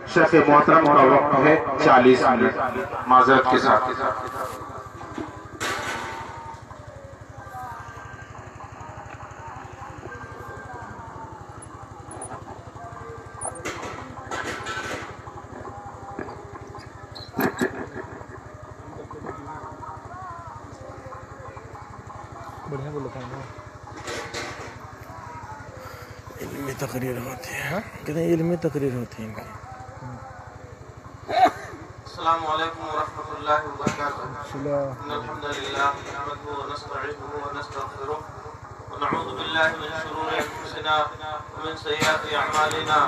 شیخ محترم کا وقت ہے 40 منٹ معذرت کے ساتھ۔ بڑھیا بولتا ہے علمی تقریر ہوتی ہے، کتنی علمی تقریر ہوتی ہے۔ السلام علیکم ورحمۃ اللہ وبرکاتہ۔ ان الحمد للہ نحمده ونستعینه ونستغفره ونعوذ باللہ من شرور انفسنا ومن سیئات اعمالنا،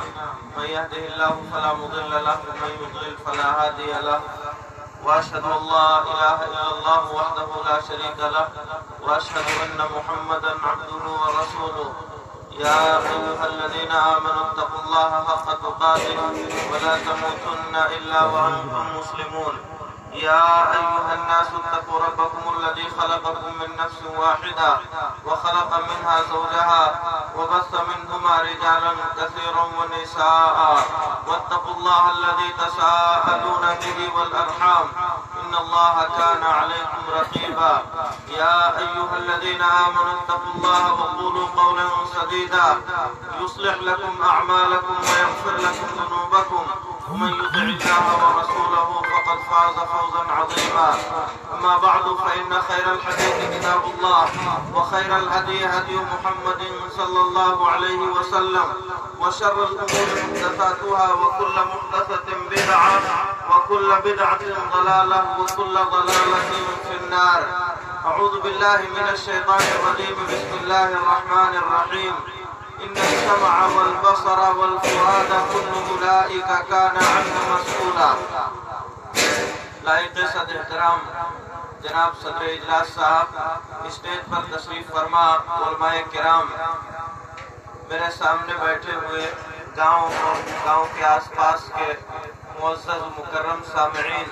من يهده الله فلا مضل له ومن يضلل فلا هادي له، واشهد ان لا اله الا الله وحده لا شريك له، واشهد ان محمدا عبده ورسوله۔ يا أيها الذين آمنوا اتقوا الله حق تقاته ولا تموتن إلا وأنتم مسلمون۔ يا أيها الناس اتقوا ربكم الذي خلقكم من نفس واحدة وخلق منها زوجها وبث منهما رجالا كثيرا ونساء، واتقوا الله الذي تساءلون به والأرحام إن الله كان عليكم رقيبا۔ يا أيها الذين آمنوا اتقوا الله وقولوا قولا سديدا يصلح لكم أعمالكم ويغفر لكم ذنوبكم، ومن يطع الله ورسوله فقد فاز فوزا عظيما۔ أما بعد فإن خير الحديث كتاب الله، وخير الهدي هدي محمد صلى الله عليه وسلم، وشر الأمور محدثاتها، وكل محدثة بدعة، وكل بدعة ضلالة، وكل ضلالة في النار۔ أعوذ بالله من الشيطان الرجيم، بسم الله الرحمن الرحيم۔ إن السمع والبصر والفؤاد كل أولئك كان عنه مسؤولا۔ لائق صد احترام جناب صدر اجلاس صاحب، اسٹیج پر تشریف فرما علماء کرام، میرے سامنے بیٹھے ہوئے گاؤں اور گاؤں کے آس پاس کے معزز مکرم سامعین،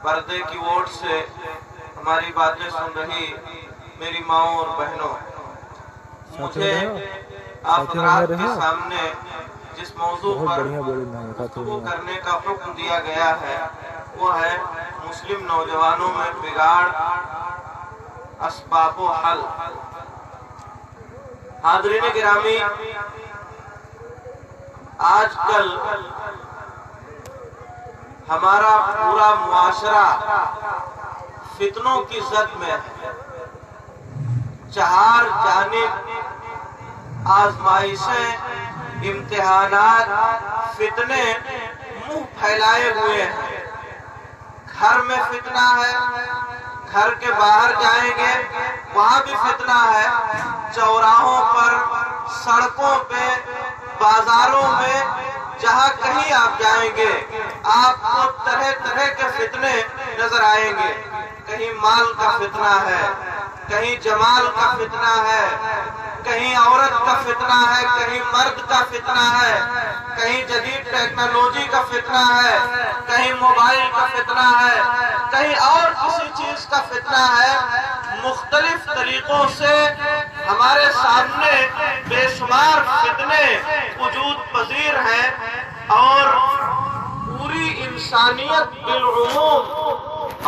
پردے کی ووٹ سے ہماری باتیں سن رہی میری ماؤں اور بہنوں، مجھے آپ حضرات کے سامنے جس موضوع پر گفتگو کرنے کا حکم دیا گیا ہے وہ ہے مسلم نوجوانوں میں بگاڑ، اسباب و حل۔ حاضرین گرامی، آج کل ہمارا پورا معاشرہ فتنوں کی زد میں ہے، چہار جانب آزمائشیں، امتحانات، فتنے منہ پھیلائے ہوئے ہیں۔ گھر میں فتنہ ہے، گھر کے باہر جائیں گے وہاں بھی فتنہ ہے، چوراہوں پر، سڑکوں پہ، بازاروں میں، جہاں کہیں آپ جائیں گے آپ کو طرح طرح کے فتنے نظر آئیں گے۔ کہیں مال کا فتنہ ہے، کہیں جمال کا فتنہ ہے، کہیں عورت کا فتنہ ہے، کہیں مرد کا فتنہ ہے، کہیں جدید ٹیکنالوجی کا فتنہ ہے، کہیں موبائل کا فتنہ ہے، کہیں اور کسی چیز کا فتنہ ہے۔ مختلف طریقوں سے ہمارے سامنے بے شمار فتنے وجود پذیر ہیں، اور پوری انسانیت بالعموم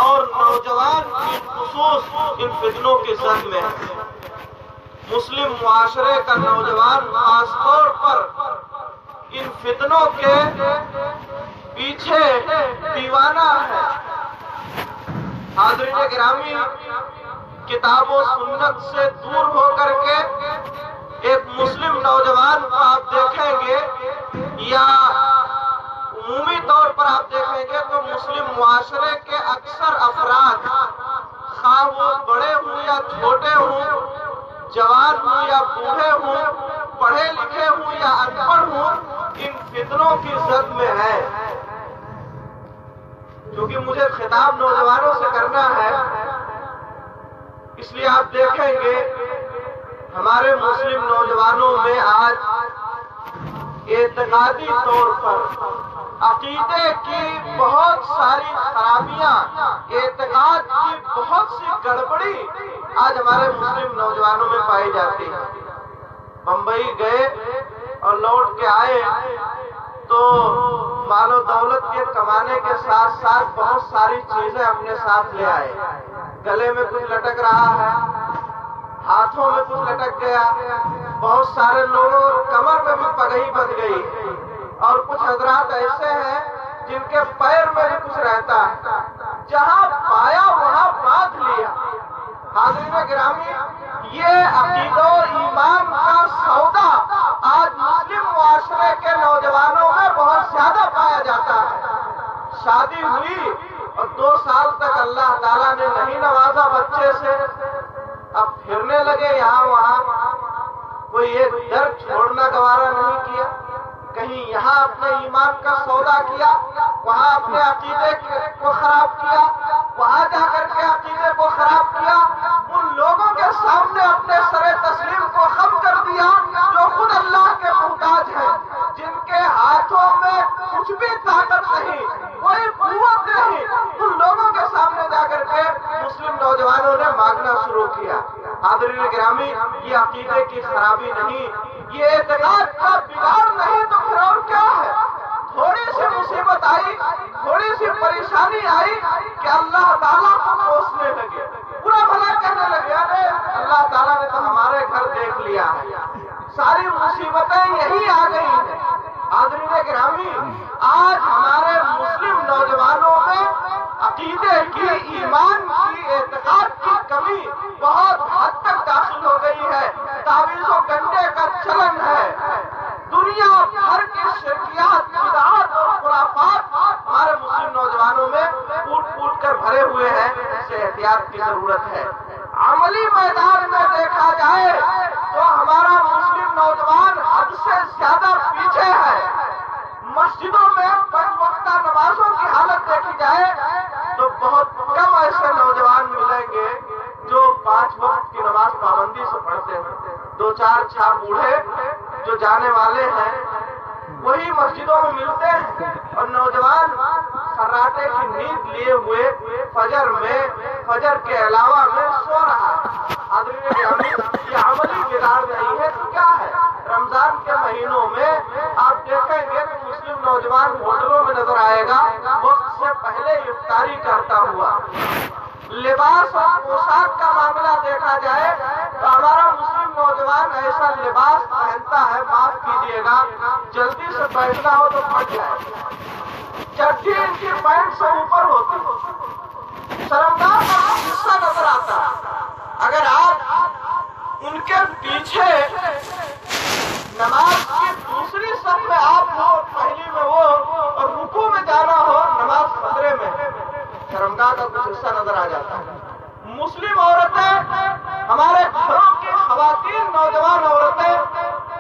اور نوجوان بالخصوص ان فتنوں کی زد میں ہے۔ مسلم معاشرے کا نوجوان خاص طور پر ان فتنوں کے پیچھے دیوانہ ہے۔ حاضرین گرامی، کتاب و سنت سے دور ہو کر کے ایک مسلم نوجوان کو آپ دیکھیں گے یا عمومی طور پر آپ دیکھیں گے تو مسلم معاشرے کے اکثر افراد، خواہ وہ بڑے ہوں یا چھوٹے ہوں، جوان ہوں یا بوڑھے ہوں، پڑھے لکھے ہوں یا ان پڑھ ہوں، ان فتنوں کی زد میں ہے۔ کیونکہ مجھے خطاب نوجوانوں سے کرنا ہے، اس لیے آپ دیکھیں گے ہمارے مسلم نوجوانوں میں آج اعتقادی طور پر عقیدے کی بہت ساری خرابیاں، اعتقاد کی بہت سی گڑبڑی آج ہمارے مسلم نوجوانوں میں پائی جاتی ہے۔ بمبئی گئے اور لوٹ کے آئے تو مال و دولت کے کمانے کے ساتھ ساتھ بہت ساری چیزیں اپنے ساتھ لے آئے. گلے میں کچھ لٹک رہا ہے, ہاتھوں میں کچھ لٹک گیا, بہت سارے لوگوں کمر میں بھی پگڑی بندھ گئی, اور کچھ حضرات ایسے ہیں جن کے پیر میں بھی کچھ رہتا ہے. جہاں پایا وہاں باندھ لیا. حاضرین گرامی, یہ عقیدہ و ایمان کا سودا آج مسلم معاشرے کے نوجوانوں میں بہت زیادہ پایا جاتا ہے. شادی ہوئی اور 2 سال تک اللہ تعالیٰ نے نہیں نوازا بچے سے, اب پھرنے لگے یہاں وہاں, کوئی ایک در چھوڑنا گوارا نہیں کیا. کہیں یہاں اپنے ایمان کا سودا کیا, وہاں اپنے عقیدے کو خراب کیا, وہاں جا کر کے عقیدے کو خراب کیا. ان لوگوں کے سامنے اپنے سر تسلیم کو خم کر دیا جو خود اللہ کے محتاج ہیں, جن کے ہاتھوں میں کچھ بھی طاقت نہیں, کوئی قوت نہیں. ان لوگوں کے سامنے جا کر کے مسلم نوجوانوں نے مانگنا شروع کیا. حاضرین گرامی, یہ عقیدے کی خرابی نہیں, یہ اعتقاد کا بگاڑ نہیں تو پھر اور کیا ہے. تھوڑی سی مصیبت آئی, تھوڑی سی پریشانی آئی کہ اللہ تعالیٰ کو کوسنے لگے, برا بھلا کہنے لگے, ارے اللہ تعالیٰ نے تو ہمارے گھر دیکھ لیا ہے, ساری مصیبتیں یہی آ گئی ہیں. حاضرین گرامی, آج ہمارے مسلم نوجوانوں میں عقیدے کی, ایمان کی, اعتقاد کی کمی بہت حد تک داخل ہو گئی ہے. تعویذ و گنڈے کا چلن ہے. دنیا بھر کی شرکیات, بدعات اور خرافات ہمارے مسلم نوجوانوں میں پھوٹ پھوٹ کر بھرے ہوئے ہیں. اس سے احتیاط کی ضرورت ہے. عملی میدان میں دیکھا جائے تو ہمارا مسلم نوجوان حد سے زیادہ پیچھے ہے. مسجدوں میں 5 وقتہ نمازوں کی حالت دیکھی جائے تو بہت کم ایسے نوجوان ملیں گے جو 5 وقت کی نماز پابندی سے پڑھتے ہیں. 2-4 چھا بوڑھے جو جانے والے ہیں وہی مسجدوں میں ملتے ہیں, اور نوجوان خراٹے کی نیند لیے ہوئے فجر کے علاوہ میں سو رہا ہے. حاضرین گرامی, یہ عملی بگاڑ نہیں ہے تو کیا ہے. رمضان کے مہینوں میں آپ دیکھیں گے کہ مسلم نوجوان ہوٹلوں میں نظر آئے گا وقت سے پہلے افطاری کرتا ہوا. لباس اور پوشاک کا معاملہ دیکھا جائے تو ہمارا مسلم نوجوان ایسا لباس پہنتا ہے, معاف کیجیے گا, جلدی سے بیٹھنا ہو تو پھٹ جائے. چڈی ان کی پینٹ سے اوپر ہوتی, شرمدار کا حصہ نظر آتا. اگر آپ ان کے پیچھے نماز کی دوسری صف میں آپ ہو, پہلی میں وہ, اور رکوع میں جانا ہو نماز خطرے میں, شرمگاہ کا کچھ حصہ نظر آ جاتا ہے. مسلم عورتیں, ہمارے گھروں کی خواتین, نوجوان عورتیں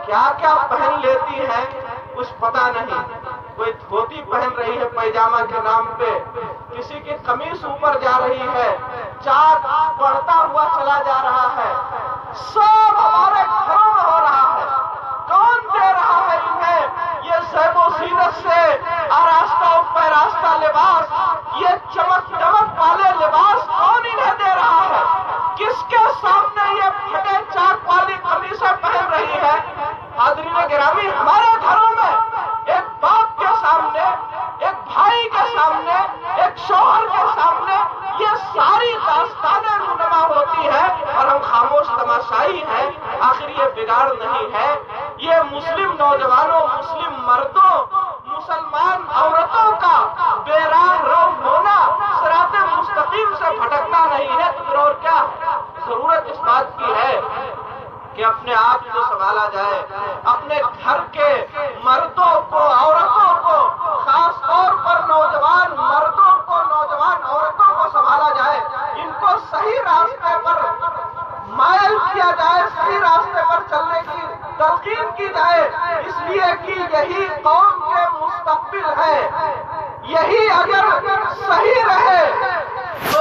کیا کیا پہن لیتی ہیں کچھ پتا نہیں. کوئی دھوتی پہن رہی ہے پیجامہ کے نام پہ, کسی کی قمیص اوپر جا رہی ہے, چاند بڑھتا ہوا چلا جا رہا ہے. سب ہمارے گھروں میں ہو رہا ہے. کون دے رہا ہے انہیں یہ زیب و زینت سے آراستہ و پیراستہ لباس, یہ چمک دمک والے لباس کون انہیں دے رہا ہے؟ کس کے سامنے یہ پھٹے چاک والی قمیصیں پہن رہی ہے؟ حاضرین گرامی, ہمارے گھروں میں ایک باپ کے سامنے, ایک بھائی کے سامنے, ایک شوہر کے سامنے یہ ساری داستانیں رونما ہوتی ہیں اور ہم خاموش تماشائی ہیں. آخر یہ بگاڑ نہیں ہے, یہ مسلم نوجوانوں, مسلم مردوں, مسلمان عورتوں کا بے راہ رو ہونا, صراط مستقیم سے بھٹکنا نہیں ہے تو پھر اور کیا. ضرورت اس بات کی ہے کہ اپنے آپ کو سنبھالا جائے, اپنے گھر کے مردوں کو, عورتوں کو, خاص طور پر نوجوان مردوں کو, نوجوان عورتوں کو سنبھالا جائے. ان کو صحیح راستے پر مائل کیا جائے, صحیح راستے پر چلنے کی تلقین کی جائے, اس لیے کہ یہی قوم کے مستقبل ہے. یہی اگر صحیح رہے تو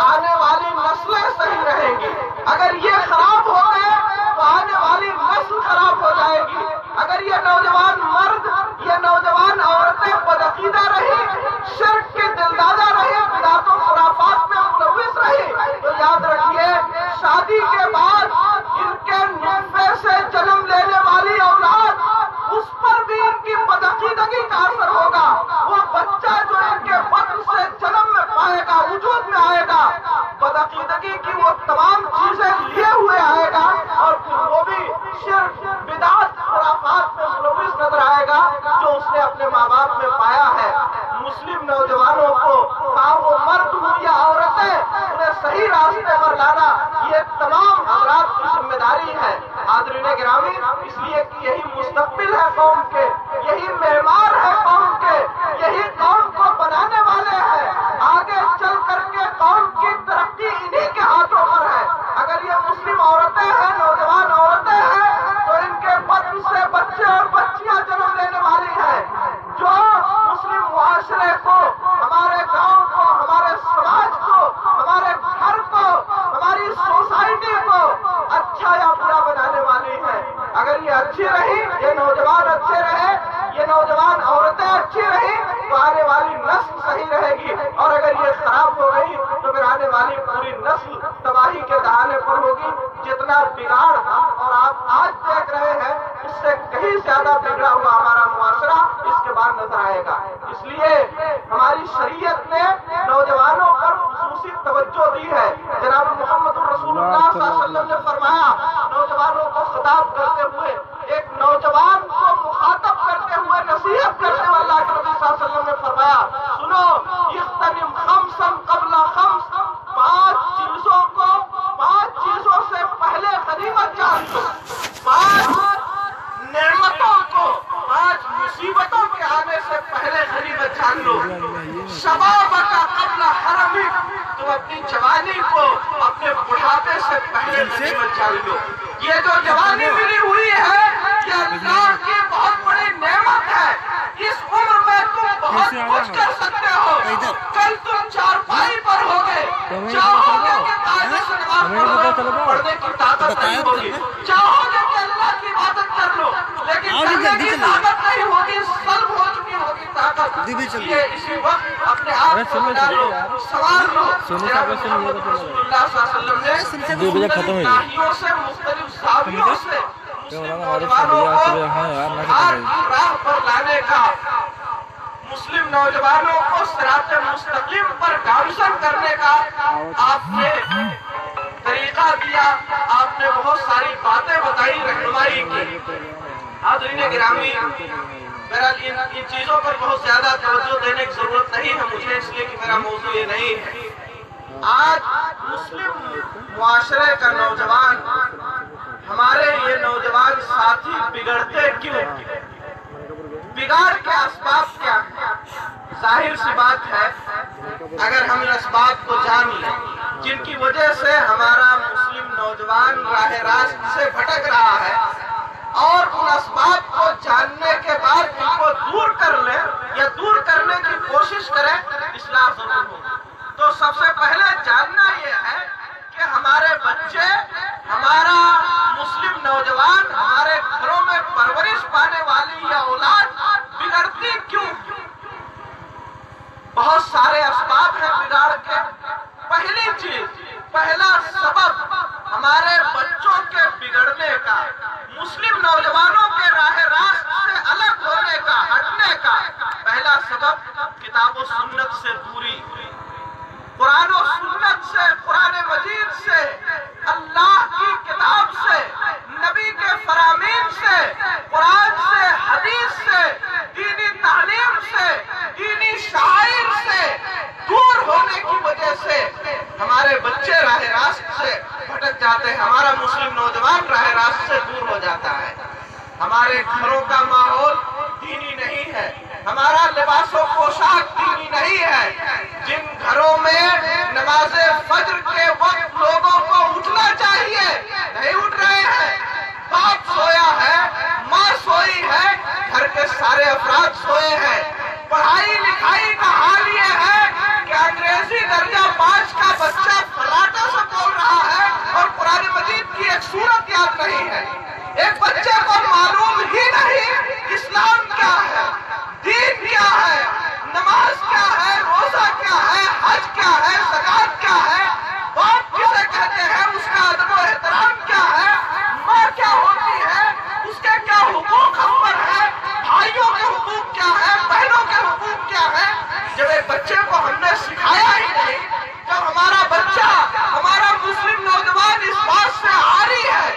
آنے والی نسلیں صحیح رہیں گی. اگر یہ خراب ہو گئے تو آنے والی نسل خراب ہو جائے گی. اگر یہ نوجوان مرد, یہ نوجوان عورتیں بدعقیدہ رہی, شرک کے دلدادہ رہی, بدعت و خرافات میں ملوث رہی, تو یاد رکھیے شادی کے بعد ان کے نطفے سے جنم لینے والی اولاد, اس پر بھی ان کی بدعقیدگی کا اثر ہوگا. بدعقیدگی کی وہ تمام چیزیں لیے ہوئے آئے گا اور وہ بھی شرک بدعت خرافات میں ملوث نظر آئے گا جو اس نے اپنے ماں باپ میں پایا ہے۔ مسلم نوجوانوں کو خواہ وہ مرد ہوں یا عورتیں انہیں صحیح راستے پر لانا یہ تمام حضرات کی ذمہ داری ہے۔ حاضرین گرامی، اس لیے کہ یہی مستقبل ہے قوم کے، یہی معمار ہے قوم کے، یہی قوم کو بنانے والے ہیں۔ آگے چل کر کے قوم کی ترقی انہی کے ہاتھوں پر ہے۔ اگر یہ مسلم عورتیں ہیں، نوجوان عورتیں ہیں، تو ان کے بدن سے بچے اور بچیاں جنم لینے والی ہیں جو مسلم معاشرے کو، ہمارے گاؤں کو، ہمارے سماج کو، ہمارے گھر کو، ہماری سوسائٹی کو اچھا یا برا بنانے والی ہے۔ اگر یہ اچھی رہی، یہ نوجوان اچھے رہے، یہ نوجوان عورتیں اچھی رہی تو آنے والی نسل صحیح رہے گی، اور اگر یہ خراب ہو گئی تو پھر آنے والی پوری نسل تباہی کے دہانے پر ہوگی۔ جتنا بگاڑ ہم اور آپ آج دیکھ رہے ہیں اس سے کہیں زیادہ بگڑا ہوا ہمارا معاشرہ اس کے بعد نظر آئے گا۔ اس لیے ہماری شریعت نے نوجوانوں پر خصوصی توجہ دی ہے۔ جناب محمد رسول اللہ صلی اللہ علیہ وسلم نے فرمایا، نوجوانوں کو خطاب کرتے ہوئے، ایک نوجوان کو مخاطب کرتے ہوئے نصیحت کرتے ہوئے اللہ کے نبی صلی اللہ علیہ وسلم نے فرمایا، سنو، اغتنم خمسا قبل خمس، پانچ چیزوں سے پہلے غنیمت جان لو، پانچ نعمتوں کو، پانچ مصیبتوں کے آنے سے پہلے غنیمت جان لو۔ شبابک قبل حرمک، تم اپنی جوانی کو اپنے بڑھاپے سے پہلے غنیمت جان لو۔ یہ جو جوانی ملی ہوئی ہے یہ اللہ کی بہت بڑی نعمت ہے۔ اس عمر میں تم بہت کچھ کر سکتے ہو۔ کل تم چارپائی پر ہوگے، چاہو گے کہ قاعدے سے نماز پڑھنے کی طاقت نہیں ہوگی، چاہو گے کہ اللہ کی عبادت کر لو، لیکن کرنے کی طاقت نہیں ہوگی، سلب ہو چکی ہوگی طاقت۔ یہ اسی وقت اپنے آپ کو بنا لو، سوار لو۔ جناب محمد رسول اللہ صلی اللہ علیہ وسلم نے مختلف ناحیوں سے، مختلف زاویوں سے مسلم نوجوانوں کو ہر راہ پر لانے کا، مسلم نوجوانوں کو صراط مستقیم پر گامزن کرنے کا آپ نے طریقہ دیا، آپ نے بہت ساری باتیں بتائی، رہنمائی کی۔ حاضرین گرامی، بہرحال ان چیزوں پر بہت زیادہ توجہ دینے کی ضرورت نہیں ہے مجھے، اس لیے کہ میرا موضوع یہ نہیں ہے۔ آج مسلم معاشرے کا نوجوان، ہمارے یہ نوجوان ساتھی بگڑتے کیوں؟ بگاڑ کے اسباب کیا ہیں؟ ظاہر سی بات ہے، اگر ہم ان اسباب کو جان لیں جن کی وجہ سے ہمارا مسلم نوجوان راہ راست سے بھٹک رہا ہے، اور ان اسباب کو جاننے کے بعد ان کو دور کر لیں یا دور کرنے کی کوشش کریں، اصلاح ضرور ہوگی۔ تو سب سے پہلے جاننا یہ ہے کہ ہمارے بچے، ہمارا مسلم نوجوان، ہمارے گھروں میں پرورش پانے والی یہ اولاد بگڑتی کیوں؟ بہت سارے اسباب ہیں بگاڑ کے۔ پہلی چیز، پہلا سبب ہمارے بچوں کے بگڑنے کا، مسلم نوجوانوں کے راہ راست سے الگ ہونے کا، ہٹنے کا پہلا سبب کتاب و سنت سے دوری۔ قرآن و سنت سے، قرآن مجید سے، اللہ کی کتاب سے، نبی کے فرامین سے، قرآن سے، حدیث سے، دینی تعلیم سے، دینی شعائر سے دور ہونے کی وجہ سے ہمارے بچے راہ راست سے بھٹک جاتے ہیں، ہمارا مسلم نوجوان راہ راست سے دور ہو جاتا ہے۔ ہمارے گھروں کا ماحول دینی نہیں ہے، ہمارا لباس و پوشاک دینی نہیں ہے۔ جن گھروں میں نماز فجر کے وقت لوگوں کو اٹھنا چاہیے نہیں اٹھ رہے ہیں، باپ سویا ہے، ماں سوئی ہے، گھر کے سارے افراد سوئے ہیں۔ پڑھائی لکھائی کا حال یہ ہے کہ انگریزی درجہ 5 کا بچہ فراٹے سے بول رہا ہے اور قرآن مجید کی ایک سورت یاد نہیں ہے۔ ایک بچے کو معلوم ہی نہیں اسلام کیا ہے، دین کیا ہے، نماز کیا ہے، روزہ کیا ہے، حج کیا ہے، زکات کیا ہے، باپ کسے کہتے ہیں، اس کا ادب و احترام کیا ہے، ماں کیا ہوتی ہے، اس کے کیا حقوق ہم پر ہیں، بھائیوں کے حقوق کیا ہے، بہنوں کے حقوق کیا ہے۔ جب ایک بچے کو ہم نے سکھایا ہی نہیں، جب ہمارا بچہ، ہمارا مسلم نوجوان اس بات سے عاری ہے،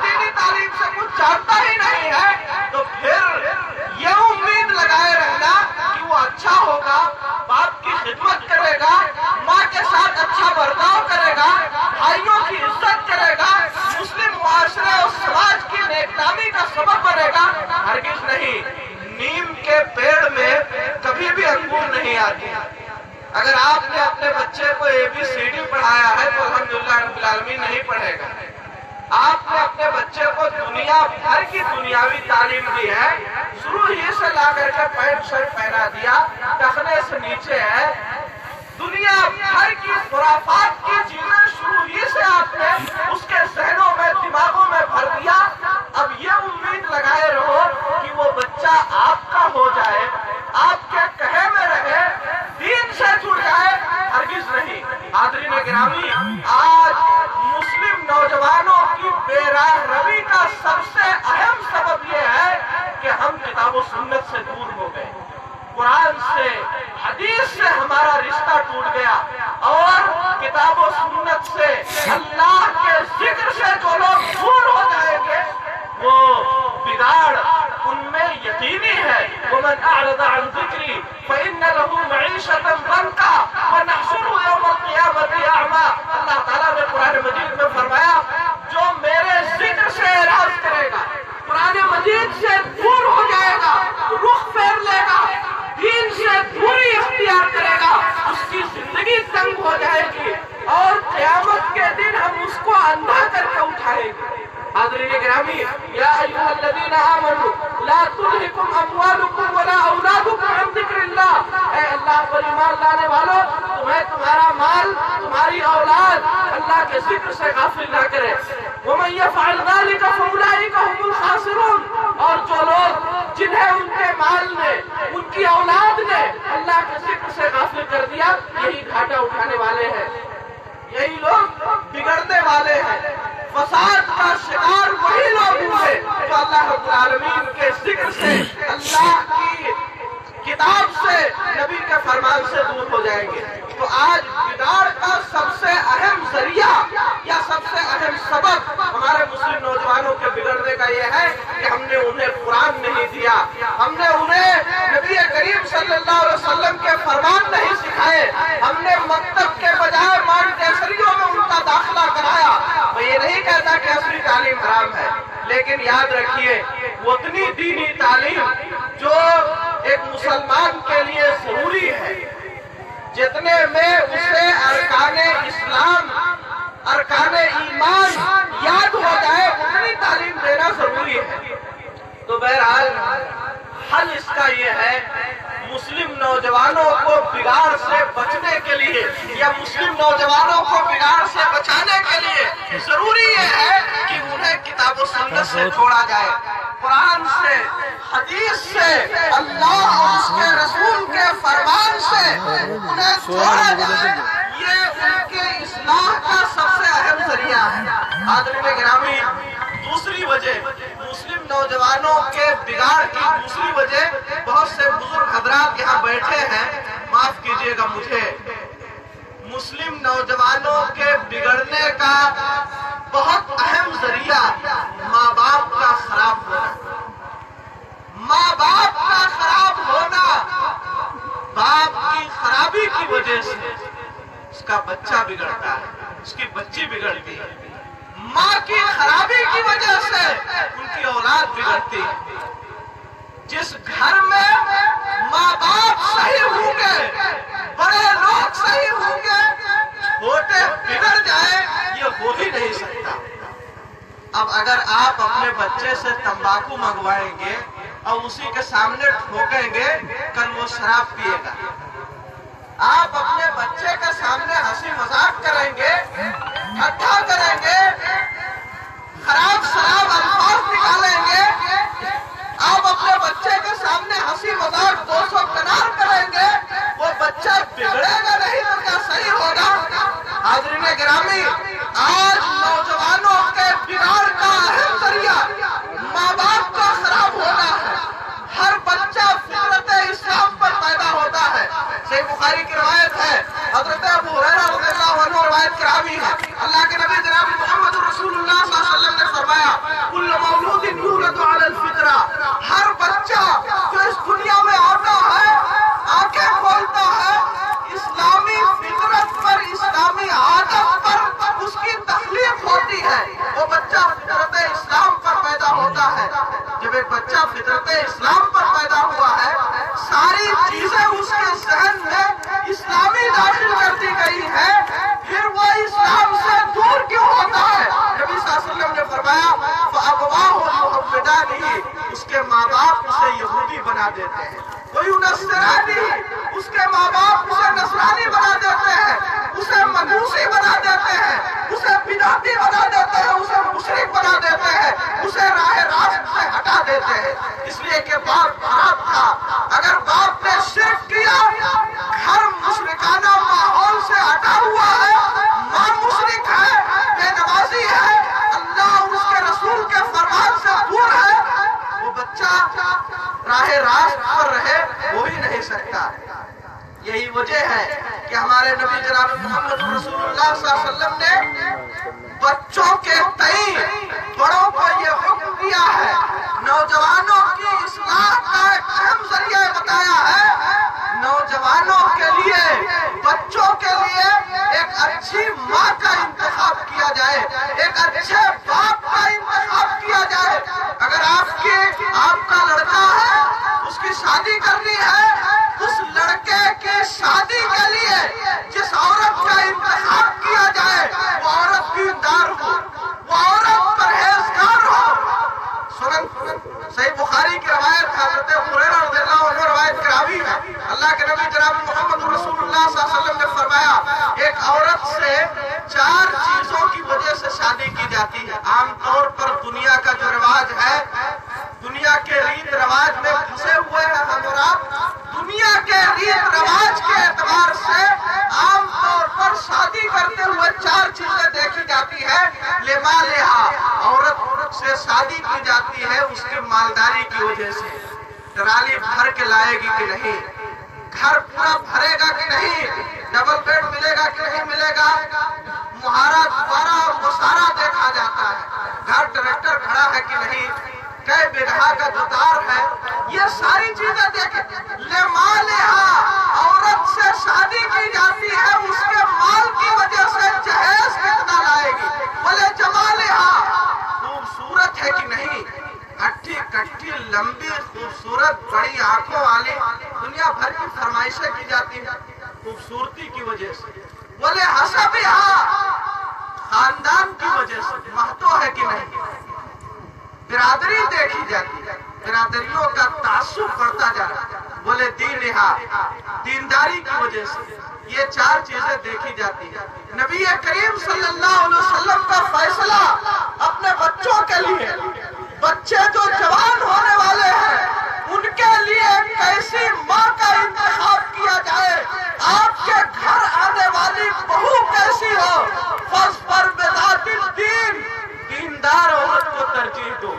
دینی تعلیم سے کچھ جانتا ہی نہیں ہے، تو پھر یہ امید لگائے رہنا کہ وہ اچھا ہوگا، باپ کی خدمت کرے گا، ماں کے ساتھ اچھا برتاؤ کرے گا، بھائیوں کی عزت کرے گا، مسلم معاشرے اور سماج کی نیک نامی کا سبب بنے گا، ہرگز نہیں۔ نیم کے پیڑ میں کبھی بھی انگور نہیں آتی۔ اگر آپ نے اپنے بچے کو ABCD پڑھایا ہے تو الحمدللہ رب العالمین نہیں پڑھے گا۔ آپ نے اپنے بچے کو دنیا بھر کی دنیاوی تعلیم دی ہے، شروع ہی سے لا کر کے پینٹ شرٹ پہنا دیا، ٹخنے سے نیچے ہے، دنیا بھر کی خرافات کی چیزیں شروع ہی سے آپ نے اس کے ذہنوں میں، دماغوں میں بھر دیا۔ اب یہ امید لگائے رہو کہ وہ بچہ آپ کا ہو جائے، آپ کے کہے میں رہے، دین سے جڑ جائے، ہرگز نہیں۔ حاضرین گرامی، آج مسلم نوجوانوں کی بے راہ روی کا سب سے اہم سبب یہ ہے کہ ہم کتاب و سنت سے دور ہو گئے، قرآن سے، حدیث سے ہمارا رشتہ ٹوٹ گیا، اور کتاب و سنت سے، اللہ کے ذکر سے جو لوگ دور ہو جائیں گے وہ بگاڑ ان میں یقینی ہے۔ وَمَنْ أَعْرَضَ عَنْ ذِكْرِي فَإِنَّ لَهُ مَعِيشَةً ضَنْكًا وَنَحْشُرُهُ يَوْمَ الْقِيَامَةِ أَعْمَىٰ۔ اللہ تعالیٰ نے قرآن مجید میں فرمایا، جو میرے ذکر سے اعراض کرے گا، قرآن مجید سے دور ہو جائے گا، رخ پھیر لے گا، دین سے دوری اختیار کرے گا، اس کی زندگی تنگ ہو جائے گی، اور قیامت کے دن ہم اس کو اندھا کر کے اٹھائیں گے۔ حاضرین گرامی، یا ایھا الذین آمنوا لا تلہکم اموالکم ولا اولادکم عن ذکر اللہ۔ اے اللہ پر ایمان لانے والو، تمہیں تمہارا مال، تمہاری اولاد اللہ کے ذکر سے غافل نہ کرے۔ ومن یفعل ذلک فاولئک هم الخاسرون۔ اور جو لوگ جنہیں ان کے مال نے، ان کی اولاد نے اللہ کے ذکر سے غافل کر دیا، یہی گھاٹا اٹھانے والے ہیں، یہی لوگ بگڑنے والے ہیں۔ فساد کا شکار وہی لوگ ہوئے جو اللہ رب العالمین کے ذکر سے، اللہ کی کتاب سے، نبی کے فرمان سے دور ہو جائیں گے۔ تو آج بگاڑ کا سب سے اہم ذریعہ یا سب سے اہم سبب ہمارے مسلم نوجوانوں کے بگڑنے کا یہ ہے کہ ہم نے انہیں قرآن نہیں دیا، ہم نے انہیں نبی کریم صلی اللہ علیہ وسلم کے فرمان نہیں سکھائے، ہم نے مکتب کے بجائے مانٹیسریوں میں ان کا داخلہ کرایا۔ میں یہ نہیں کہتا کہ عصری تعلیم حرام ہے، لیکن یاد رکھیے وطنی دینی تعلیم جو ایک مسلمان کے لیے ضروری ہے، جتنے میں اسے ارکان اسلام، ارکان ایمان یاد ہو جائے، اتنی تعلیم دینا ضروری ہے۔ تو بہرحال حل اس کا یہ ہے، مسلم نوجوانوں کو بگاڑ سے بچنے کے لیے یا مسلم نوجوانوں کو بگاڑ سے بچانے کے لیے ضروری یہ ہے کہ انہیں کتاب و سنت سے جوڑا جائے، قرآن سے، حدیث سے، اللہ اور اس کے رسول کے فرمان سے انہیں جوڑا جائے۔ یہ ان کے اصلاح کا سب سے اہم ذریعہ ہے۔ حاضرین گرامی، دوسری وجہ مسلم نوجوانوں کے بگاڑ کی دوسری وجہ، بہت سے بزرگ حضرات یہاں بیٹھے ہیں، معاف کیجئے گا مجھے، مسلم نوجوانوں کے بگڑنے کا بہت اہم ذریعہ ماں باپ کا خراب ہونا۔ ماں باپ کا خراب ہونا، باپ کی خرابی کی وجہ سے اس کا بچہ بگڑتا ہے، اس کی بچی بگڑتی ہے، ماں کی خرابی کی وجہ سے ان کی اولاد بگڑتی ہے۔ جس گھر میں ماں باپ صحیح ہوں گے، بڑے لوگ صحیح ہوں گے، چھوٹے بگڑ جائے، یہ ہو ہی نہیں سکتا۔ اب اگر آپ اپنے بچے سے تمباکو منگوائیں گے اور اسی کے سامنے ٹھوکیں گے، کل وہ شراب پیے گا۔ آپ اپنے بچے کے سامنے ہنسی مذاق کریں گے، ٹھٹھا کریں گے، خراب شراب الفاظ نکالیں گے، آپ اپنے بچے کے سامنے ہنسی مذاق 200 کنار کریں گے، وہ بچہ بگڑے گا نہیں تو کیا صحیح ہوگا؟ حاضرین گرامی، آج نوجوانوں کے بگاڑ کا اہم ذریعہ ماں باپ کا خراب ہونا ہے۔ ہر بچہ فطرت اسلام پر پیدا ہوتا ہے۔ صحیح بخاری کی روایت ہے، حضرت ابو ہریرہ ایک بچہ فطرت اسلام پر پیدا ہوا ہے، ساری چیزیں اس کے ذہن میں اسلامی داخل کر دی گئی ہے، پھر وہ اسلام سے دور کیوں ہوتا ہے؟ نبی صلی اللہ علیہ وسلم نے فرمایا فَأَبْوَاهُ يُحَوِّدَانِهِ، اس کے ماں باپ اسے یہودی بنا دیتے ہیں، وَيُنَصِّرَانِهِ، اس کے ماں باپ اسے نصرانی بنا دیتے ہیں، اسے مجوسی بنا دیتے ہیں، اسے بدعتی بنا دیتے ہیں، اسے مشرک بنا دیتے ہیں، اسے راہ راست سے ہٹا دیتے ہیں، اس لیے کہ باپ خراب تھا۔ اگر باپ نے شرک کیا، گھر مشرکانہ ماحول سے ہٹا ہوا ہے، ماں مشرک ہے، بے نمازی ہے، اللہ اور اس کے رسول کے فرمان سے دور ہے، وہ بچہ راہ راست پر رہے ہو ہی نہیں سکتا۔ یہی وجہ ہے کہ ہمارے نبی جناب محمد رسول اللہ صلی اللہ علیہ وسلم نے بچوں کے تئیں بڑوں کو یہ حکم دیا ہے، نوجوانوں کی اصلاح کا ایک اہم ذریعہ بتایا ہے، نوجوانوں کے لیے، بچوں کے لیے ایک اچھی ماں کا انتخاب کیا جائے، ایک اچھے باپ کا انتخاب کیا جائے۔ اگر آپ کا لڑکا ہے، اس کی شادی کرنی ہے، اس لڑکے کی شادی کے لیے جس عورت کا انتخاب کیا جائے وہ عورت دیندار ہو، وہ عورت پرہیزگار ہو۔ صحیح بخاری کی روایت ہے، حضرت ہریرہ رضی اللہ عنہ روایت کراوی ہے، اللہ کے نبی جناب محمد رسول اللہ صلی اللہ علیہ وسلم نے فرمایا ایک عورت سے 4 چیزوں کی وجہ سے شادی کی جاتی ہے۔ عام طور پر دنیا کا جو رواج ہے، دنیا کے ریت رواج میں پھنسے ہوئے ہیں ہم اور آپ، دنیا کے ریت رواج کے اعتبار سے عام طور پر شادی کرتے ہوئے 4 چیزیں دیکھی جاتی ہے۔ لمالہا، عورت سے شادی کی جاتی ہے اس کے مالداری کی وجہ سے، ٹرالی بھر کے لائے گی کہ نہیں، گھر پورا بھرے گا کہ نہیں، ڈبل بیڈ ملے گا کہ نہیں ملے گا، مہارا دوبارہ اور مسارا دیکھا جاتا ہے، گھر ٹریکٹر کھڑا ہے کہ نہیں، کئی بیگھہ کا جوتار ہے، یہ ساری چیزیں دیکھیں۔ لمالہا، عورت سے شادی کی جاتی ہے اس کے مال کی وجہ سے، جہیز کتنا لائے گی، بولے جمالہا، خوبصورت ہے کہ نہیں، ہٹھی کٹھی لمبی خوبصورت بڑی آنکھوں والی، دنیا بھر کی فرمائشیں کی جاتی ہیں خوبصورتی کی وجہ سے۔ بولے حسبہا، خاندان کی وجہ سے، مہتو ہے کہ نہیں، برادری دیکھی جاتی ہے، برادریوں کا تعصب بڑھتا جا رہا ہے۔ بولے دینہا، دینداری کی وجہ سے، یہ 4 چیزیں دیکھی جاتی ہیں۔ نبی کریم صلی اللہ علیہ وسلم کا فیصلہ اپنے بچوں کے لیے، بچے جو جوان ہونے والے ہیں ان کے لیے کیسی ماں کا انتخاب کیا جائے، آپ کے گھر آنے والی بہو کیسی ہو، فاصبر بذات الدین، دیندار عورت کو ترجیح دو۔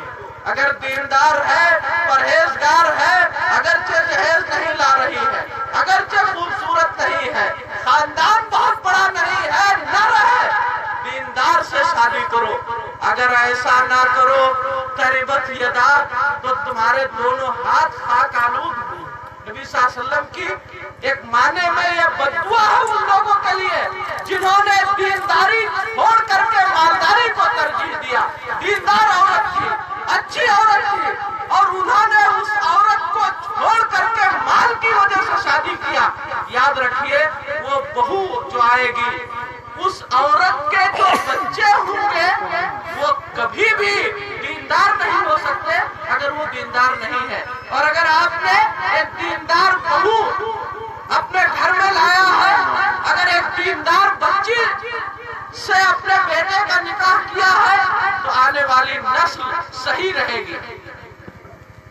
اگر دیندار ہے، پرہیزگار ہے، اگرچہ جہیز نہیں لا رہی ہے، اگرچہ خوبصورت نہیں ہے، خاندان بہت بڑا نہیں ہے، نہ رہے، دیندار سے شادی کرو۔ اگر ایسا نہ کرو تربت یدا، تو تمہارے دونوں ہاتھ خاک آلود ہوں۔ نبی صلی اللہ علیہ وسلم کی ایک معنی میں یہ بددعا ہے ان لوگوں کے لیے جنہوں نے دینداری چھوڑ کر کے مالداری کو ترجیح دیا۔ دیندار عورت تھی، اچھی عورت تھی، اور انہوں نے اس عورت کو چھوڑ کر کے مال کی وجہ سے شادی کیا۔ یاد رکھیے وہ بہو جو آئے گی، اس عورت کے جو بچے ہوں گے وہ کبھی بھی دیندار نہیں ہو سکتے اگر وہ دیندار نہیں ہے۔ اور اگر آپ نے ایک دیندار بہو اپنے گھر میں لایا ہے، اگر ایک دیندار بچی سے اپنے بیٹے کا نکاح کیا ہے تو آنے والی نسل صحیح رہے گی۔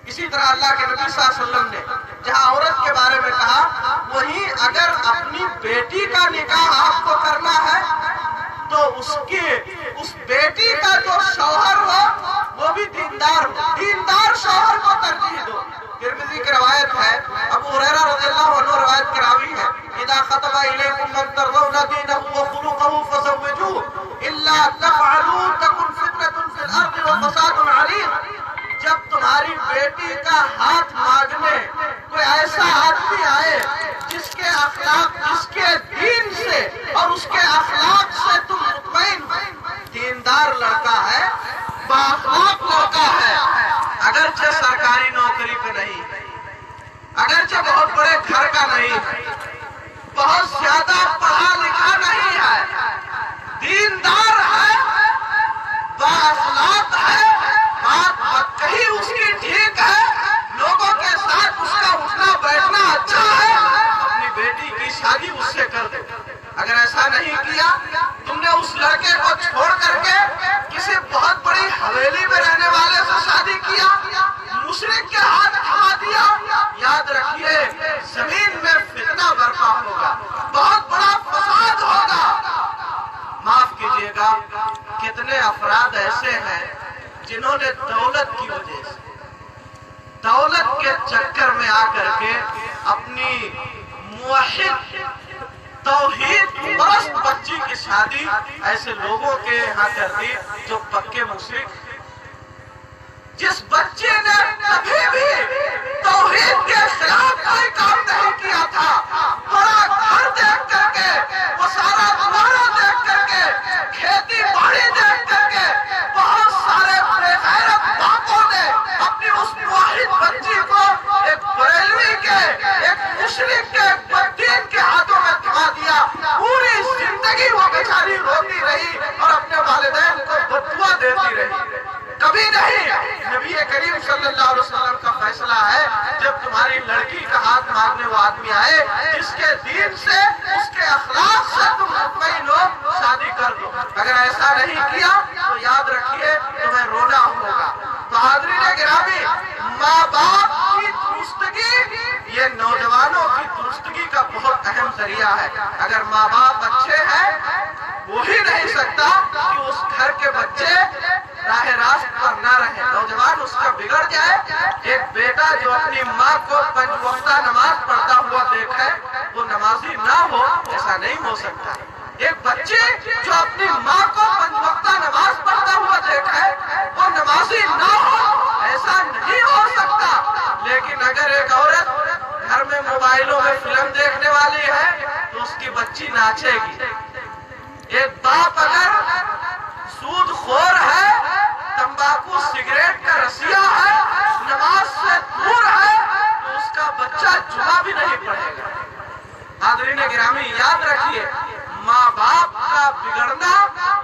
اسی طرح اللہ کے نبی صلی اللہ علیہ وسلم نے جہاں عورت کے بارے میں کہا، وہیں اگر اپنی بیٹی کا نکاح آپ کو کرنا ہے تو اس بیٹی کا جو شوہر ہو وہ بھی دیندار ہو، دیندار شوہر کو ترجیح دو۔ ترمذی کی روایت ہے، ابو ہریرہ رضی اللہ عنہ روایت کراوی ہے، اذا خطب الیکم من ترضون دینہ وخلقہ فزوجوہ الا تفعلوا تکن فتنۃ فی الارض وفساد عریض۔ جب تمہاری بیٹی کا ہاتھ مانگنے کوئی ایسا آدمی آئے جس کے اخلاق، جس کے دین سے اور اس کے اخلاق سے تم مطمئن، دیندار لڑکا ہے، بااخلاق لڑکا ہے، اگر اگرچہ سرکاری نوکری پہ نہیں، اگرچہ بہت بڑے گھر کا نہیں، بہت زیادہ پڑھا لکھا نہیں ہے، دیندار ہے، بااخلاق ہے، بات کہی اس کی ٹھیک ہے، لوگوں کے ساتھ اس کا اٹھنا بیٹھنا اچھا ہے، اپنی بیٹی کی شادی اس سے کر دو۔ اگر ایسا نہیں کیا، تم نے اس لڑکے کو چھوڑ کر کے کسی بہت بڑی حویلی میں رہنے والے سے شادی کیا، مشرک کے ہاتھ تھما دیا، یاد رکھیے زمین میں فتنہ برپا ہوگا، بہت بڑا فساد ہوگا۔ معاف کیجیے گا، کتنے افراد ایسے ہیں جنہوں نے دولت کی وجہ سے، دولت کے چکر میں آ کر کے اپنی موحد توحید پرست بچی کی شادی ایسے لوگوں کے یہاں کر دی جو پکے مشرک۔ جس بچے نے کبھی بھی توحید کے خلاف کوئی کام نہیں کیا تھا، بڑا گھر دیکھ کر کے، وہ سارا دوارا دیکھ کر کے، کھیتی باڑی دیکھ کر کے، بہت سارے بے غیرت باپوں نے اپنی اس موحد بچی کو ایک بریلوی کے، ایک مشرک کے، ایک بدین کے ہاتھوں میں تھما دیا۔ پوری زندگی وہ بیچاری روتی رہی اور اپنے والدین کو بددعا دیتی رہی۔ کبھی نہیں۔ نبی کریم صلی اللہ علیہ وسلم کا فیصلہ ہے، جب تمہاری لڑکی کا ہاتھ مانگنے وہ آدمی آئے، جس کے دین سے، اس کے اخلاق سے تم مطمئن ہو، شادی کر دو۔ اگر ایسا نہیں کیا تو یاد رکھیے تمہیں رونا ہوگا۔ تو حاضرین گرامی، ماں باپ کی درستگی یہ نوجوانوں کی درستگی کا بہت اہم ذریعہ ہے۔ اگر ماں باپ اچھے ہیں، وہی نہیں سکتا کہ اس گھر کے بچے راہ راست پر نہ رہے، نوجوان اس کا بگڑ جائے۔ ایک بیٹا جو اپنی ماں کو 5 وقتہ نماز پڑھتا ہوا دیکھے، وہ نمازی نہ ہو، ایسا نہیں ہو سکتا۔ ایک بچے جو اپنی ماں کو 5 وقتہ نماز پڑھتا ہوا دیکھے، وہ نمازی نہ ہو، ایسا نہیں ہو سکتا۔ لیکن اگر ایک عورت گھر میں موبائلوں میں فلم دیکھنے والی ہے تو اس کی بچی ناچے گی۔ ایک باپ اگر سود خور ہے، تمباکو سگریٹ کا رسیا ہے، نماز سے دور ہے، تو اس کا بچہ جمعہ بھی نہیں پڑھے گا۔ حاضرین گرامی، یاد رکھیے ماں باپ کا بگڑنا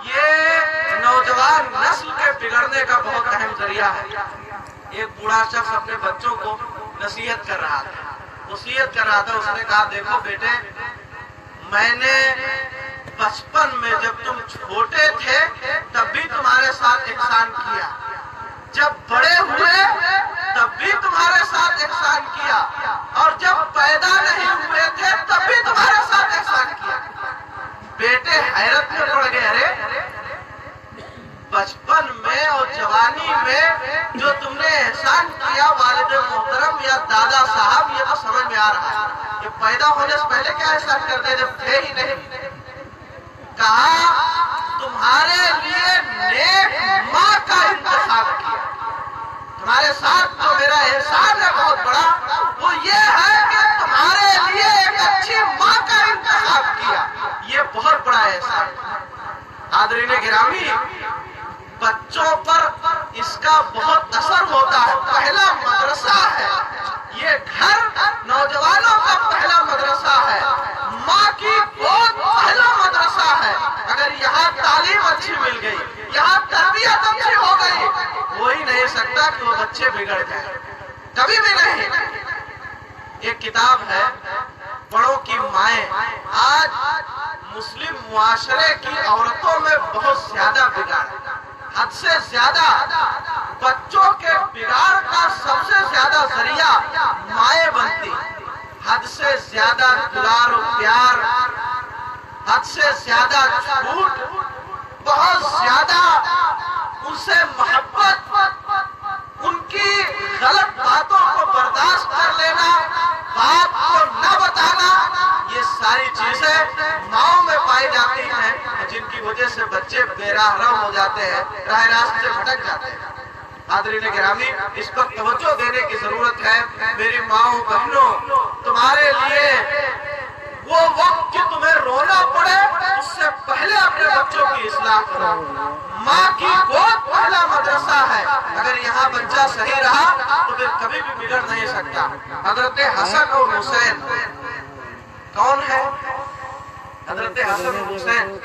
یہ نوجوان نسل کے بگڑنے کا بہت اہم ذریعہ ہے۔ ایک بوڑھا شخص اپنے بچوں کو نصیحت کر رہا تھا، وصیت کر رہا تھا۔ اس نے کہا، دیکھو بیٹے، میں نے بچپن میں جب تم چھوٹے تھے تب بھی تمہارے ساتھ احسان کیا، جب بڑے ہوئے تب بھی تمہارے ساتھ احسان کیا، اور جب پیدا نہیں ہوئے تھے تب بھی تمہارے ساتھ احسان کیا۔ بیٹے حیرت میں پڑ گئے، ارے بچپن میں اور جوانی میں جو تم نے احسان کیا والد محترم یا دادا صاحب، یہ تو سمجھ میں آ رہا ہے، یہ پیدا ہونے سے پہلے کیا احسان کرتے جب تھے ہی نہیں۔ کہا تمہارے لیے نیک ماں کا انتخاب کیا، تمہارے ساتھ جو میرا احسان ہے بہت بڑا، وہ یہ ہے کہ تمہارے لیے ایک اچھی ماں کا انتخاب کیا، یہ بہت بڑا احسان۔ حاضرین گرامی، بچوں پر اس کا بہت اثر ہوتا ہے۔ پہلا مدرسہ ہے یہ گھر، نوجوانوں کا پہلا مدرسہ ہے، ماں کی گود پہلا مدرسہ ہے۔ اگر یہاں تعلیم اچھی مل گئی، یہاں تربیت اچھی ہو گئی، ہو ہی نہیں سکتا کہ وہ بچے بگڑ جائیں، کبھی بھی نہیں۔ ایک کتاب ہے بڑوں کی مائیں۔ آج مسلم معاشرے کی عورتوں میں بہت زیادہ بگاڑ، حد سے زیادہ۔ بچوں کے بگاڑ کا سب سے زیادہ ذریعہ مائیں بنتی، حد سے زیادہ دلار و پیار، حد سے زیادہ جھوٹ، بہت زیادہ ان سے محبت، ان کی غلط باتوں کو برداشت کر لینا، باپ کو نہ بتانا، یہ ساری چیزیں ماؤں میں پائی جاتی ہیں، جن کی وجہ سے بچے بے راہ رو ہو جاتے ہیں، راہ راست سے بھٹک جاتے ہیں۔ حاضرین گرامی، اس پر توجہ دینے کی ضرورت ہے۔ میری ماؤں بہنوں، تمہارے لیے وہ وقت کہ تمہیں رونا پڑے، اس سے پہلے اپنے بچوں کی اصلاح کرو۔ ماں کی گود پہلا مدرسہ ہے. اگر یہاں بچہ صحیح رہا تو پھر کبھی بھی بگڑ نہیں سکتا. حضرت حسن اور حسین کون ہے؟ حضرت حسن اور حسین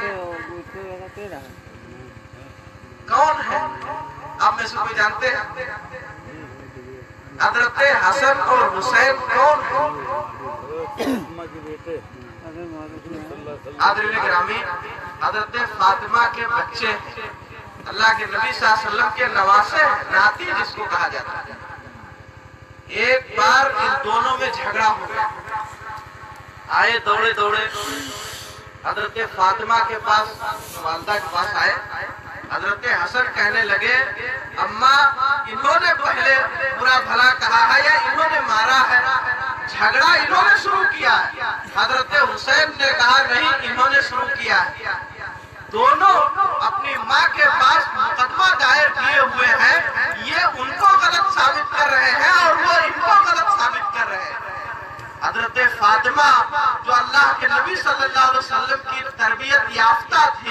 کون ہے؟ آپ میں سے کوئی جانتے ہیں؟ حضرت حسن اور حسین کون ہے؟ حاضرین گرامی، حضرت فاطمہ کے بچے ہیں، اللہ کے نبی صلی اللہ علیہ وسلم کے نواسے ہیں، ناتی جس کو کہا جاتا ہے. ایک بار ان دونوں میں جھگڑا ہو گیا. آئے دوڑے دوڑے حضرت فاطمہ کے پاس، والدہ کے پاس آئے. حضرت حسن کہنے لگے اماں انہوں نے پہلے برا بھلا کہا ہے یا انہوں نے مارا ہے؟ جھگڑا انہوں نے شروع کیا ہے. حضرت حسین نے کہا نہیں، انہوں نے شروع کیا ہے. دونوں اپنی ماں کے پاس مقدمہ دائر کیے ہوئے ہیں. یہ ان کو غلط ثابت کر رہے ہیں اور وہ ان کو غلط ثابت کر رہے ہیں. حضرت فاطمہ جو اللہ کے نبی صلی اللہ علیہ وسلم کی تربیت یافتہ تھی،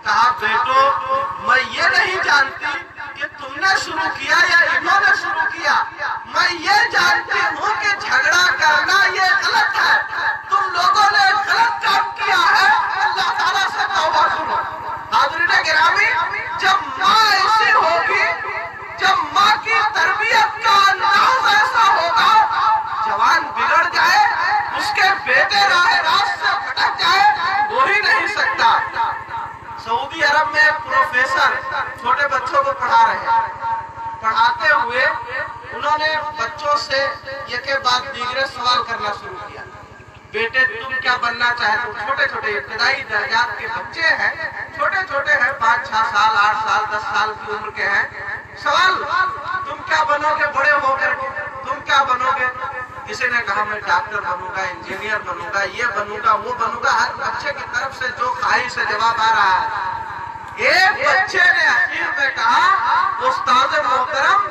کہا بیٹو میں یہ نہیں جانتی کہ تم نے شروع کیا یا انہوں نے شروع کیا. میں یہ جانتی ہوں کہ جھگڑا کرنا یہ غلط ہے. تم لوگوں نے غلط کام کیا ہے. اللہ تعالیٰ سے توبہ کرو. حاضرین گرامی، جب ماں ایسی ہوگی، جب ماں کی تربیت کا انداز ایسا ہوگا، جوان بگڑ جائے، اس کے بیٹے راہ راست سے بھٹک جائے، ہو ہی نہیں سکتا. سعودی عرب میں ایک پروفیسر چھوٹے بچوں کو پڑھا رہے ہیں. پڑھاتے ہوئے انہوں نے بچوں سے یہ کے بعد دیگرے سوال کرنا شروع کیا. بیٹے تم کیا بننا چاہتے ہو؟ چھوٹے چھوٹے ابتدائی درجات کے بچے ہیں، چھوٹے چھوٹے ہیں، 5-6 سال 8 سال 10 سال کی عمر کے ہیں. سوال، تم کیا بنو گے بڑے ہو کر کے؟ تم کیا بنو گے؟ کسی نے کہا میں ڈاکٹر بنوں گا، انجینئر بنوں گا، یہ بنوں گا، وہ بنوں گا. ہر بچے کی طرف سے جو خواہش سے جواب آ رہا ہے. ایک بچے نے اخیر میں کہا استاد محترم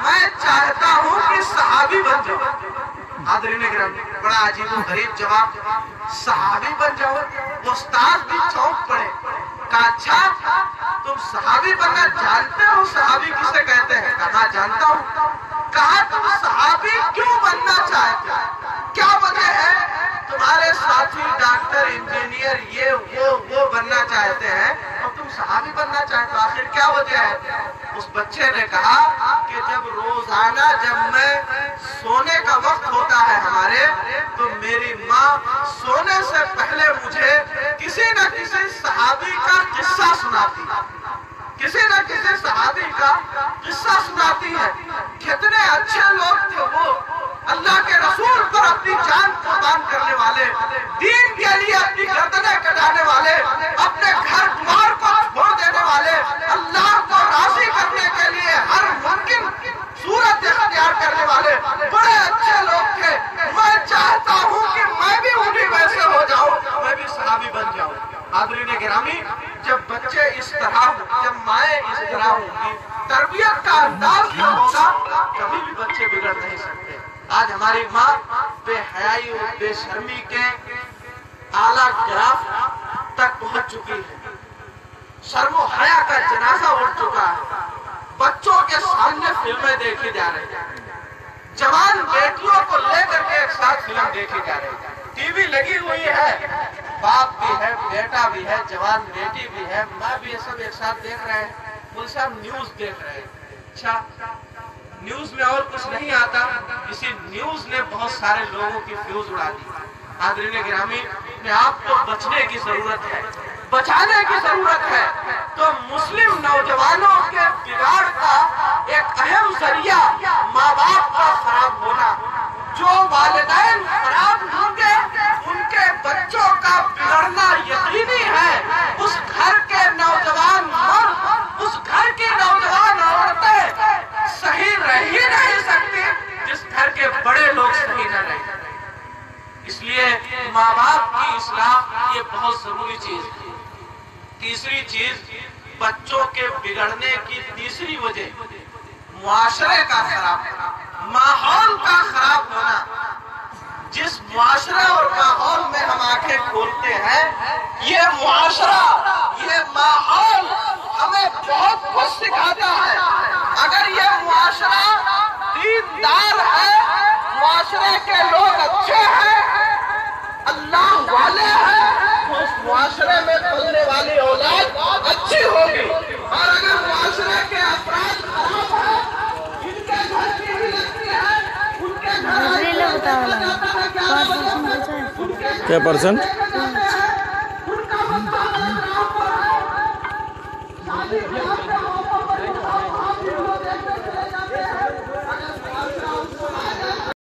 میں چاہتا ہوں کہ صحابی بن جاؤں. حاضرین گرامی، بڑا عجیب و غریب جواب. صحابی بن جاؤ؟ استاد بھی چونک پڑے. کہا اچھا تم صحابی بننا جانتے ہو؟ صحابی کسے کہتے ہیں؟ کہا جانتا ہوں. کہا تم صحابی کیوں بننا چاہتے ہو؟ کیا وجہ ہے؟ تمہارے ساتھی ڈاکٹر انجینئر یہ وہ بننا چاہتے ہیں اور تم صحابی بننا چاہتے ہو، آخر کیا وجہ ہے؟ اس بچے نے کہا کہ جب روزانہ جب میں سونے کا وقت ہوتا ہے ہمارے، تو میری ماں سونے سے پہلے مجھے کسی نہ کسی صحابی کا قصہ سناتی ہے، کسی نہ کسی صحابی کا قصہ سناتی ہے. کتنے اچھے لوگ تھے وہ، اللہ کے رسول پر اپنی جان قربان کرنے والے، دین کے لیے اپنی گردنیں کٹانے والے، اپنے گھر دوار کو چھوڑ دینے والے، اللہ کو راضی کرنے کے لیے ہر ممکن صورت اختیار کرنے والے بڑے اچھے لوگ تھے. میں چاہتا ہوں کہ میں بھی انہی ویسے ہو جاؤں، میں بھی صحابی بن جاؤں. حاضرین گرامی، جب بچے اس طرح، جب مائیں اس طرح ہوگی، تربیت کا انداز نہ ہوگا، کبھی بھی بچے بگڑ نہیں سکتے. آج ہماری ماں بے حیائی اور بے شرمی کے اعلیٰ گراف تک پہنچ چکی ہے. شرم و حیا کا جنازہ اٹھ چکا ہے. بچوں کے سامنے فلمیں دیکھی جا رہی ہیں، جوان بیٹیوں کو لے کر کے ایک ساتھ فلم دیکھی جا رہی ہے. ٹی وی لگی ہوئی ہے، باپ بھی ہے، بیٹا بھی ہے، جوان بیٹی بھی ہے، ماں بھی، یہ سب ایک ساتھ دیکھ رہے ہیں. مول صاحب نیوز دیکھ رہے ہیں. اچھا نیوز میں اور کچھ نہیں آتا، اسی نیوز نے بہت سارے لوگوں کی فیوز اڑا دی. حاضرین گرامی، آپ کو بچنے کی ضرورت ہے، بچانے کی ضرورت ہے. تو مسلم نوجوانوں کے بگاڑ کا ایک اہم ذریعہ ماں باپ کا خراب ہونا. جو والدین خراب ہوں گے ان کے بچوں کا بگڑنا یقینی ہے. اس گھر کے نوجوان مرد، اس گھر کی نوجوان عورتیں صحیح رہ ہی نہیں سکتی جس گھر کے بڑے لوگ صحیح نہ رہیں. اس لیے ماں باپ کی اصلاح یہ بہت ضروری چیز ہے. تیسری چیز، بچوں کے بگڑنے کی تیسری وجہ معاشرے کا خراب ہونا، ماحول کا خراب ہونا. جس معاشرے اور ماحول میں ہم آنکھیں کھولتے ہیں، یہ معاشرہ، یہ ماحول ہمیں ہمیں بہت کچھ سکھاتا ہے. اگر یہ معاشرہ دیندار ہے، معاشرے کے لوگ اچھے ہیں، اللہ والے ہیں، تو اس معاشرے میں پلنے والی اولاد اچھی ہوگی. اور اگر معاشرے کے افراد خراب ہیں، ان کے گھر کی بھی لگتی ہے، ان کے گھر کیا پرسنٹ؟ ان کا